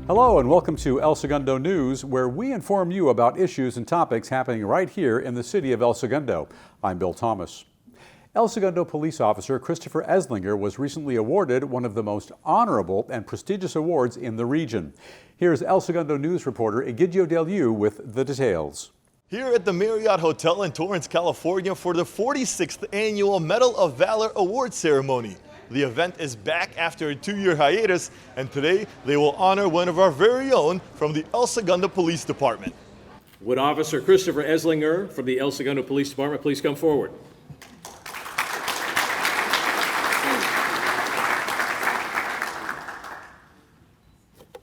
Hello and welcome to El Segundo News, where we inform you about issues and topics happening right here in the city of El Segundo. I'm Bill Thomas. El Segundo police officer Christopher Eslinger was recently awarded one of the most honorable and prestigious awards in the region. Here's El Segundo News reporter Egidio Del U with the details. Here at the Marriott Hotel in Torrance, California for the 46th annual Medal of Valor award ceremony. The event is back after a 2-year hiatus, and today they will honor one of our very own from the El Segundo Police Department. Would Officer Christopher Eslinger from the El Segundo Police Department please come forward?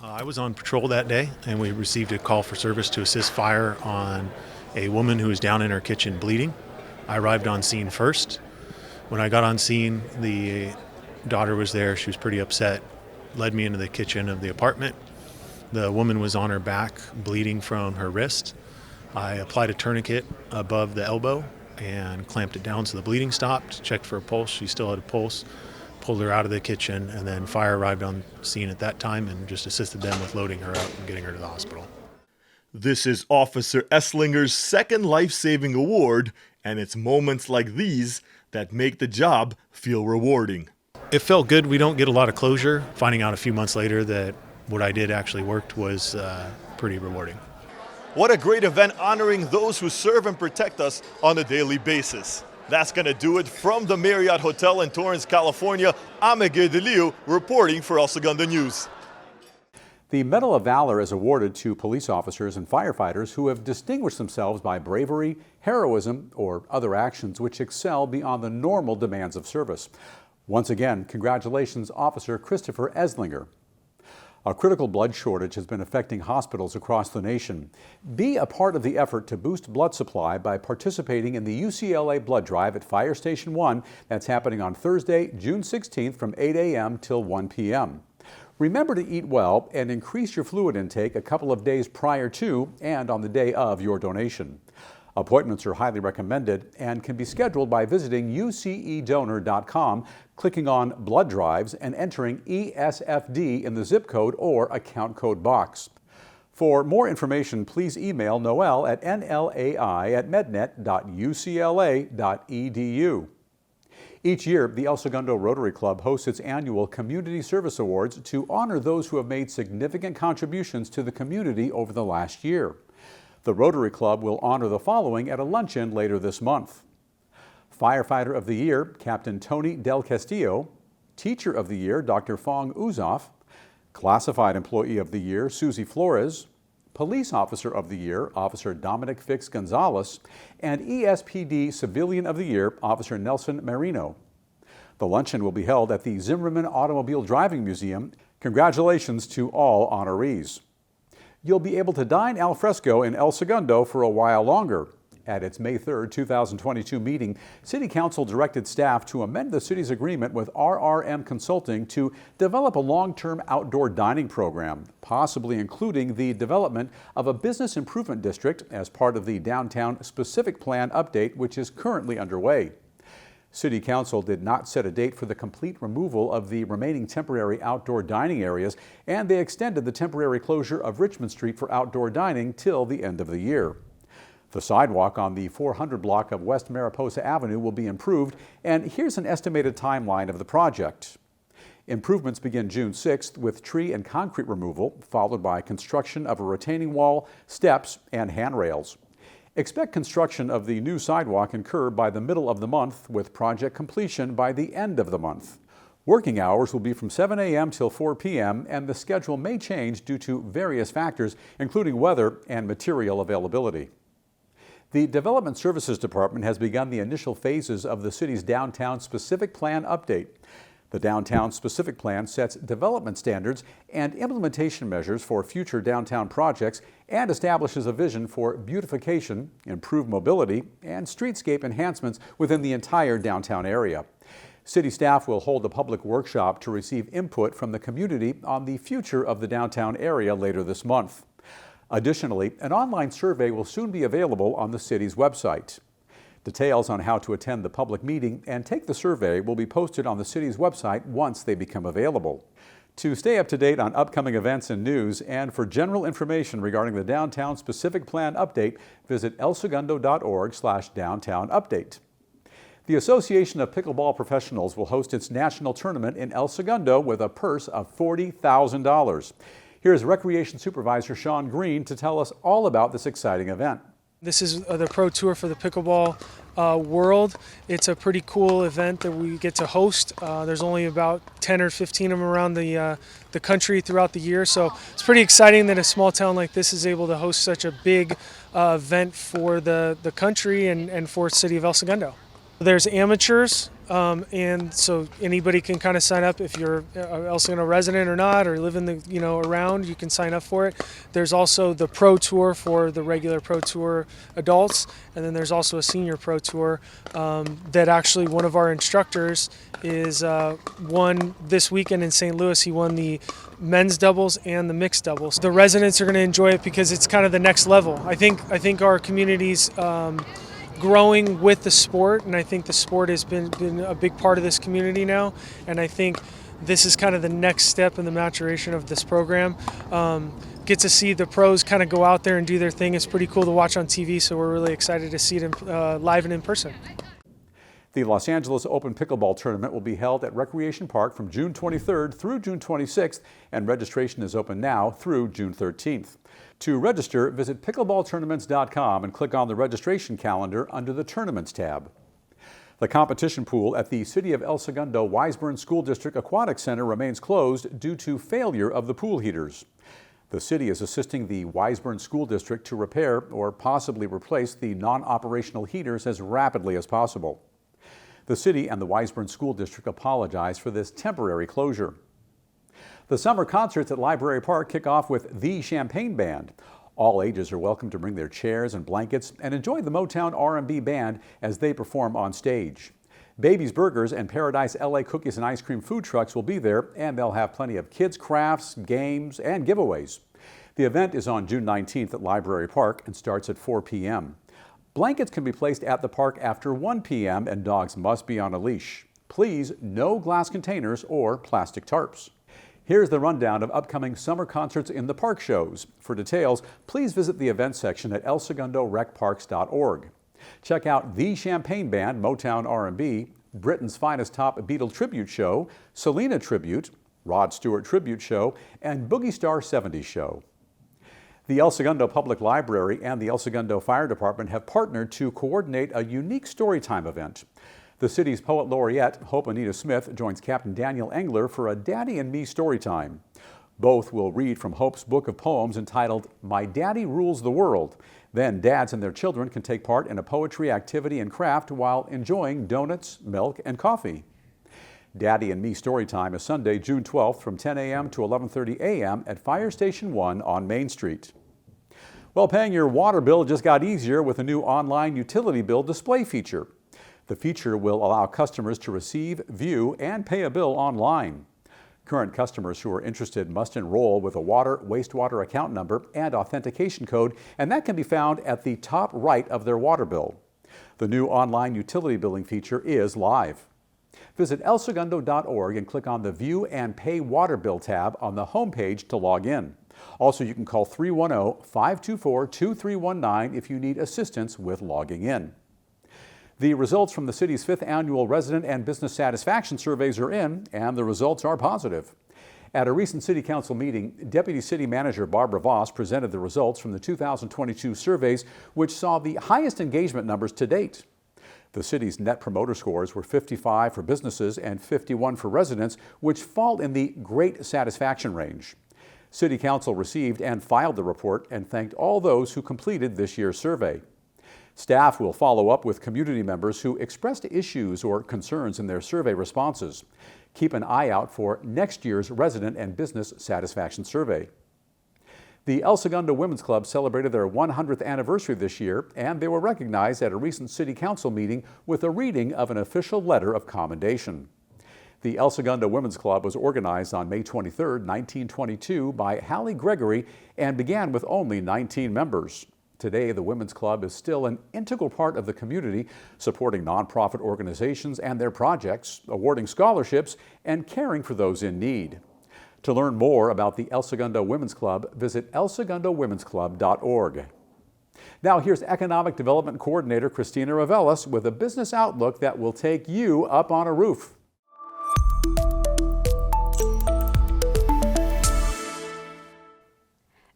I was on patrol that day, and we received a call for service to assist fire on a woman who was down in her kitchen bleeding. I arrived on scene first. When I got on scene, the daughter was there. She was pretty upset, led me into the kitchen of the apartment. The woman was on her back, bleeding from her wrist. I applied a tourniquet above the elbow and clamped it down so the bleeding stopped, checked for a pulse. She still had a pulse, pulled her out of the kitchen, and then fire arrived on scene at that time and just assisted them with loading her up and getting her to the hospital. This is Officer Eslinger's second life-saving award, and it's moments like these that make the job feel rewarding. It felt good. We don't get a lot of closure. Finding out a few months later that what I did actually worked was pretty rewarding. What a great event honoring those who serve and protect us on a daily basis. That's going to do it from the Marriott Hotel in Torrance, California. I'm Egidio Del U reporting for El Segundo News. The Medal of Valor is awarded to police officers and firefighters who have distinguished themselves by bravery, heroism, or other actions which excel beyond the normal demands of service. Once again, congratulations, Officer Christopher Eslinger. A critical blood shortage has been affecting hospitals across the nation. Be a part of the effort to boost blood supply by participating in the UCLA blood drive at Fire Station 1. That's happening on Thursday, June 16th from 8 a.m. till 1 p.m. Remember to eat well and increase your fluid intake a couple of days prior to and on the day of your donation. Appointments are highly recommended and can be scheduled by visiting ucedonor.com, clicking on Blood Drives, and entering ESFD in the zip code or account code box. For more information, please email Noel at nlai@mednet.ucla.edu. Each year, the El Segundo Rotary Club hosts its annual Community Service Awards to honor those who have made significant contributions to the community over the last year. The Rotary Club will honor the following at a luncheon later this month. Firefighter of the Year, Captain Tony Del Castillo. Teacher of the Year, Dr. Fong Uzoff. Classified Employee of the Year, Susie Flores. Police Officer of the Year, Officer Dominic Fix Gonzalez. And ESPD Civilian of the Year, Officer Nelson Marino. The luncheon will be held at the Zimmerman Automobile Driving Museum. Congratulations to all honorees. You'll be able to dine al fresco in El Segundo for a while longer. At its May 3, 2022 meeting, City Council directed staff to amend the city's agreement with RRM Consulting to develop a long-term outdoor dining program, possibly including the development of a business improvement district as part of the Downtown Specific Plan update, which is currently underway. City Council did not set a date for the complete removal of the remaining temporary outdoor dining areas, and they extended the temporary closure of Richmond Street for outdoor dining till the end of the year. The sidewalk on the 400 block of West Mariposa Avenue will be improved, and here's an estimated timeline of the project. Improvements begin June 6th with tree and concrete removal, followed by construction of a retaining wall, steps, and handrails. Expect construction of the new sidewalk and curb by the middle of the month, with project completion by the end of the month. Working hours will be from 7 a.m. till 4 p.m., and the schedule may change due to various factors, including weather and material availability. The Development Services Department has begun the initial phases of the city's Downtown Specific Plan update. The Downtown Specific Plan sets development standards and implementation measures for future downtown projects and establishes a vision for beautification, improved mobility, and streetscape enhancements within the entire downtown area. City staff will hold a public workshop to receive input from the community on the future of the downtown area later this month. Additionally, an online survey will soon be available on the city's website. Details on how to attend the public meeting and take the survey will be posted on the city's website once they become available. To stay up to date on upcoming events and news, and for general information regarding the Downtown Specific Plan Update, visit elsegundo.org/downtown update. The Association of Pickleball Professionals will host its national tournament in El Segundo with a purse of $40,000. Here's Recreation Supervisor Sean Green to tell us all about this exciting event. This is the Pro Tour for the pickleball world. It's a pretty cool event that we get to host. There's only about 10 or 15 of them around the country throughout the year, so it's pretty exciting that a small town like this is able to host such a big event for the country and for the city of El Segundo. There's amateurs, and so anybody can kind of sign up if you're an El Segundo resident or not, or live in the around. You can sign up for it. There's also the Pro Tour for the regular Pro Tour adults, and then there's also a Senior Pro Tour that actually one of our instructors is won this weekend in St. Louis. He won the men's doubles and the mixed doubles. The residents are going to enjoy it because it's kind of the next level. I think our community's growing with the sport, and I think the sport has been a big part of this community now, and I think this is kind of the next step in the maturation of this program. Get to see the pros kind of go out there and do their thing. It's pretty cool to watch on TV, so we're really excited to see it live and in person. The Los Angeles Open Pickleball Tournament will be held at Recreation Park from June 23rd through June 26th, and registration is open now through June 13th. To register, visit pickleballtournaments.com and click on the registration calendar under the Tournaments tab. The competition pool at the City of El Segundo Wiseburn School District Aquatic Center remains closed due to failure of the pool heaters. The city is assisting the Wiseburn School District to repair or possibly replace the non-operational heaters as rapidly as possible. The city and the Wiseburn School District apologize for this temporary closure. The summer concerts at Library Park kick off with The Champagne Band. All ages are welcome to bring their chairs and blankets and enjoy the Motown R&B band as they perform on stage. Baby's Burgers and Paradise LA Cookies and Ice Cream food trucks will be there, and they'll have plenty of kids' crafts, games, and giveaways. The event is on June 19th at Library Park and starts at 4 p.m. Blankets can be placed at the park after 1 p.m. and dogs must be on a leash. Please, no glass containers or plastic tarps. Here's the rundown of upcoming summer concerts in the park shows. For details, please visit the events section at elsegundorecparks.org. Check out The Champagne Band, Motown R&B, Britain's Finest Top Beatle Tribute Show, Selena Tribute, Rod Stewart Tribute Show, and Boogie Star 70s Show. The El Segundo Public Library and the El Segundo Fire Department have partnered to coordinate a unique storytime event. The city's poet laureate, Hope Anita Smith, joins Captain Daniel Engler for a Daddy and Me storytime. Both will read from Hope's book of poems entitled My Daddy Rules the World. Then dads and their children can take part in a poetry activity and craft while enjoying donuts, milk, and coffee. Daddy and Me Storytime is Sunday, June 12th from 10 a.m. to 11:30 a.m. at Fire Station 1 on Main Street. Well, paying your water bill just got easier with a new online utility bill display feature. The feature will allow customers to receive, view, and pay a bill online. Current customers who are interested must enroll with a water, wastewater account number and authentication code, and that can be found at the top right of their water bill. The new online utility billing feature is live. Visit elsegundo.org and click on the View and Pay Water Bill tab on the homepage to log in. Also, you can call 310-524-2319 if you need assistance with logging in. The results from the city's 5th annual resident and business satisfaction surveys are in, and the results are positive. At a recent City Council meeting, Deputy City Manager Barbara Voss presented the results from the 2022 surveys, which saw the highest engagement numbers to date. The city's Net Promoter Scores were 55 for businesses and 51 for residents, which fall in the Great Satisfaction range. City Council received and filed the report and thanked all those who completed this year's survey. Staff will follow up with community members who expressed issues or concerns in their survey responses. Keep an eye out for next year's resident and business satisfaction survey. The El Segundo Women's Club celebrated their 100th anniversary this year, and they were recognized at a recent City Council meeting with a reading of an official letter of commendation. The El Segundo Women's Club was organized on May 23, 1922 by Hallie Gregory and began with only 19 members. Today, the Women's Club is still an integral part of the community, supporting nonprofit organizations and their projects, awarding scholarships, and caring for those in need. To learn more about the El Segundo Women's Club, visit elsegundowomensclub.org. Now here's Economic Development Coordinator Christina Ravelis with a business outlook that will take you up on a roof.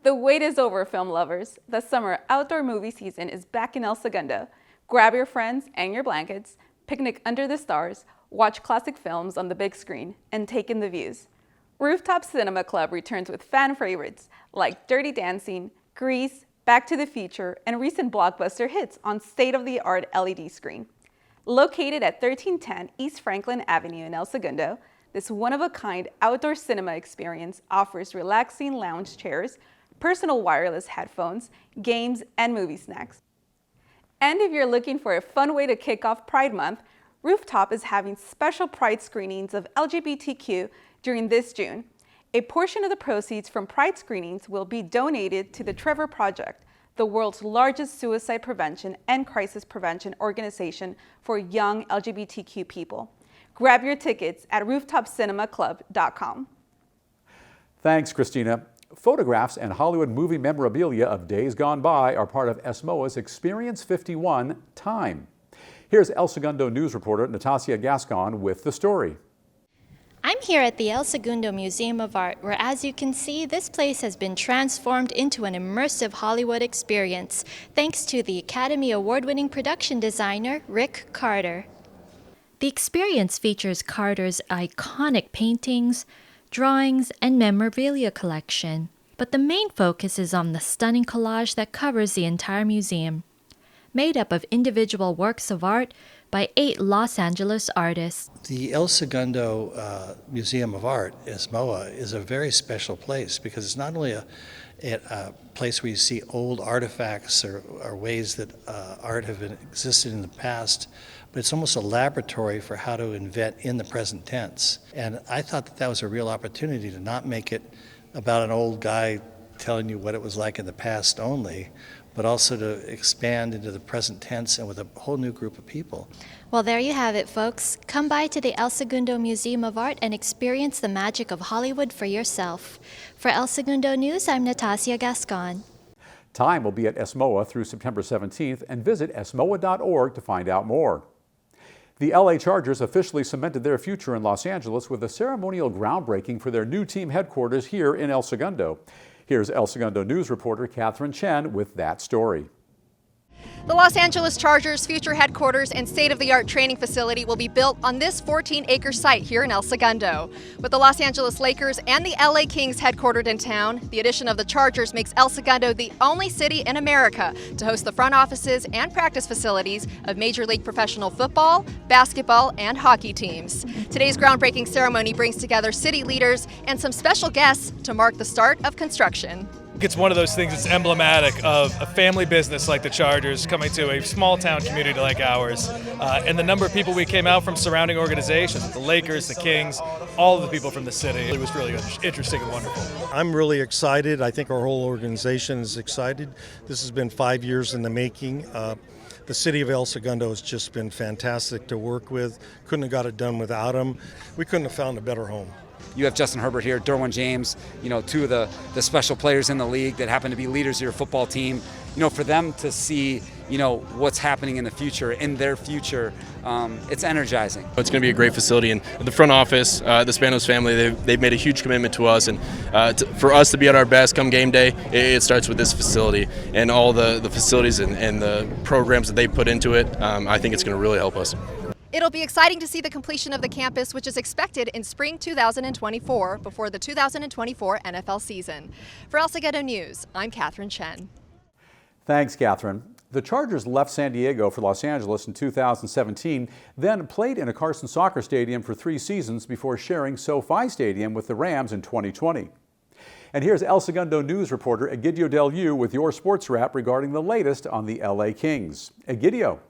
The wait is over, film lovers. The summer outdoor movie season is back in El Segundo. Grab your friends and your blankets, picnic under the stars, watch classic films on the big screen, and take in the views. Rooftop Cinema Club returns with fan favorites like Dirty Dancing, Grease, Back to the Future, and recent blockbuster hits on state-of-the-art LED screen. Located at 1310 East Franklin Avenue in El Segundo, this one-of-a-kind outdoor cinema experience offers relaxing lounge chairs, personal wireless headphones, games, and movie snacks. And if you're looking for a fun way to kick off Pride Month, Rooftop is having special Pride screenings of LGBTQ during this June. A portion of the proceeds from Pride screenings will be donated to the Trevor Project, the world's largest suicide prevention and crisis prevention organization for young LGBTQ people. Grab your tickets at rooftopcinemaclub.com. Thanks, Christina. Photographs and Hollywood movie memorabilia of days gone by are part of ESMOA's Experience 51 Time. Here's El Segundo news reporter Natasha Gascon with the story. I'm here at the El Segundo Museum of Art, where, as you can see, this place has been transformed into an immersive Hollywood experience, thanks to the Academy Award-winning production designer, Rick Carter. The experience features Carter's iconic paintings, drawings, and memorabilia collection, but the main focus is on the stunning collage that covers the entire museum. Made up of individual works of art by 8 Los Angeles artists. The El Segundo Museum of Art, ESMOA, is a very special place because it's not only a place where you see old artifacts or ways that art have existed in the past, but it's almost a laboratory for how to invent in the present tense. And I thought that that was a real opportunity to not make it about an old guy telling you what it was like in the past only, but also to expand into the present tense and with a whole new group of people. Well, there you have it, folks. Come by to the El Segundo Museum of Art and experience the magic of Hollywood for yourself. For El Segundo News, I'm Natasha Gascon. Time will be at ESMOA through September 17th, and visit esmoa.org to find out more. The LA Chargers officially cemented their future in Los Angeles with a ceremonial groundbreaking for their new team headquarters here in El Segundo. Here's El Segundo news reporter Catherine Chen with that story. The Los Angeles Chargers' future headquarters and state-of-the-art training facility will be built on this 14-acre site here in El Segundo. With the Los Angeles Lakers and the LA Kings headquartered in town, the addition of the Chargers makes El Segundo the only city in America to host the front offices and practice facilities of Major League Professional Football, basketball, and hockey teams. Today's groundbreaking ceremony brings together city leaders and some special guests to mark the start of construction. It's one of those things that's emblematic of a family business like the Chargers coming to a small town community like ours. And the number of people we came out from surrounding organizations, the Lakers, the Kings, all of the people from the city. It was really interesting and wonderful. I'm really excited. I think our whole organization is excited. This has been 5 years in the making. The city of El Segundo has just been fantastic to work with. Couldn't have got it done without them. We couldn't have found a better home. You have Justin Herbert here, Derwin James, two of the special players in the league that happen to be leaders of your football team. For them to see, what's happening in the future, it's energizing. It's going to be a great facility, and the front office, the Spanos family, they've made a huge commitment to us, and for us to be at our best come game day, it starts with this facility and all the facilities and the programs that they put into it. I think it's going to really help us. It'll be exciting to see the completion of the campus, which is expected in spring 2024 before the 2024 NFL season. For El Segundo News, I'm Catherine Chen. Thanks, Catherine. The Chargers left San Diego for Los Angeles in 2017, then played in a Carson Soccer Stadium for 3 seasons before sharing SoFi Stadium with the Rams in 2020. And here's El Segundo News reporter Egidio Del U with your sports wrap regarding the latest on the LA Kings. Egidio.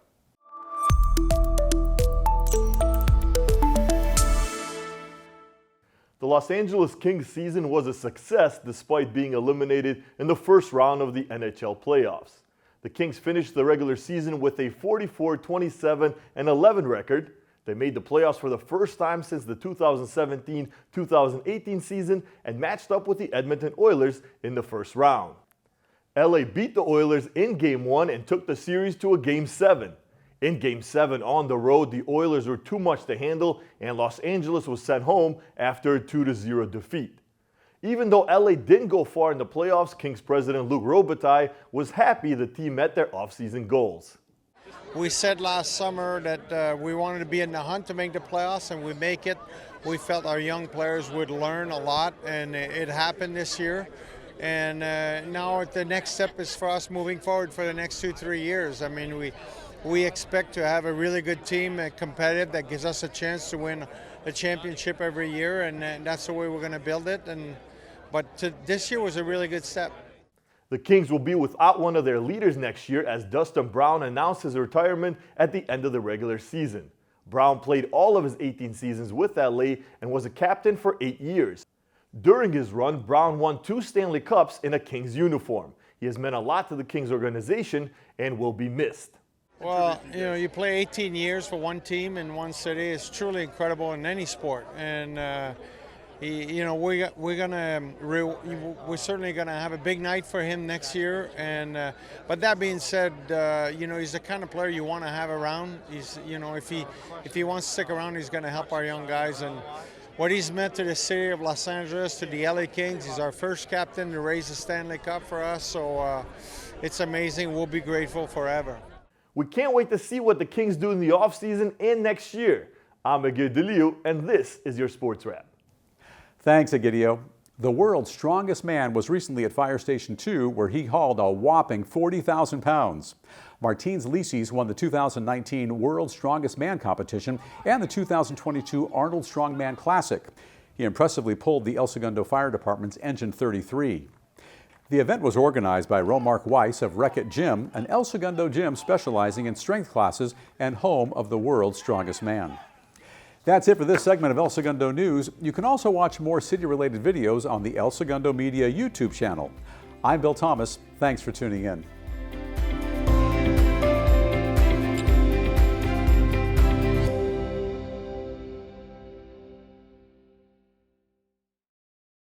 The Los Angeles Kings season was a success despite being eliminated in the first round of the NHL playoffs. The Kings finished the regular season with a 44-27-11 record. They made the playoffs for the first time since the 2017-2018 season and matched up with the Edmonton Oilers in the first round. LA beat the Oilers in Game 1 and took the series to a Game 7. In Game 7 on the road, the Oilers were too much to handle and Los Angeles was sent home after a 2-0 defeat. Even though LA didn't go far in the playoffs, Kings president Luc Robitaille was happy the team met their offseason goals. We said last summer that we wanted to be in the hunt to make the playoffs, and we make it. We felt our young players would learn a lot, and it happened this year. And now the next step is for us moving forward for the next 2-3 years. I mean, we expect to have a really good team, competitive, that gives us a chance to win a championship every year, and that's the way we're going to build it. But this year was a really good step. The Kings will be without one of their leaders next year as Dustin Brown announced his retirement at the end of the regular season. Brown played all of his 18 seasons with LA and was a captain for 8 years. During his run, Brown won 2 Stanley Cups in a Kings uniform. He has meant a lot to the Kings organization and will be missed. Well, you play 18 years for one team in one city. It's truly incredible in any sport. And we're certainly gonna have a big night for him next year. And but that being said, he's the kind of player you want to have around. He's, if he wants to stick around, he's gonna help our young guys. And what he's meant to the city of Los Angeles, to the LA Kings, he's our first captain to raise the Stanley Cup for us. So it's amazing. We'll be grateful forever. We can't wait to see what the Kings do in the offseason and next year. I'm Miguel DeLeo, and this is your Sports Wrap. Thanks, Egidio. The world's strongest man was recently at Fire Station 2, where he hauled a whopping 40,000 pounds. Martins Licis won the 2019 World's Strongest Man competition and the 2022 Arnold Strongman Classic. He impressively pulled the El Segundo Fire Department's Engine 33. The event was organized by Romark Weiss of Wreck-It Gym, an El Segundo gym specializing in strength classes and home of the world's strongest man. That's it for this segment of El Segundo News. You can also watch more city-related videos on the El Segundo Media YouTube channel. I'm Bill Thomas. Thanks for tuning in.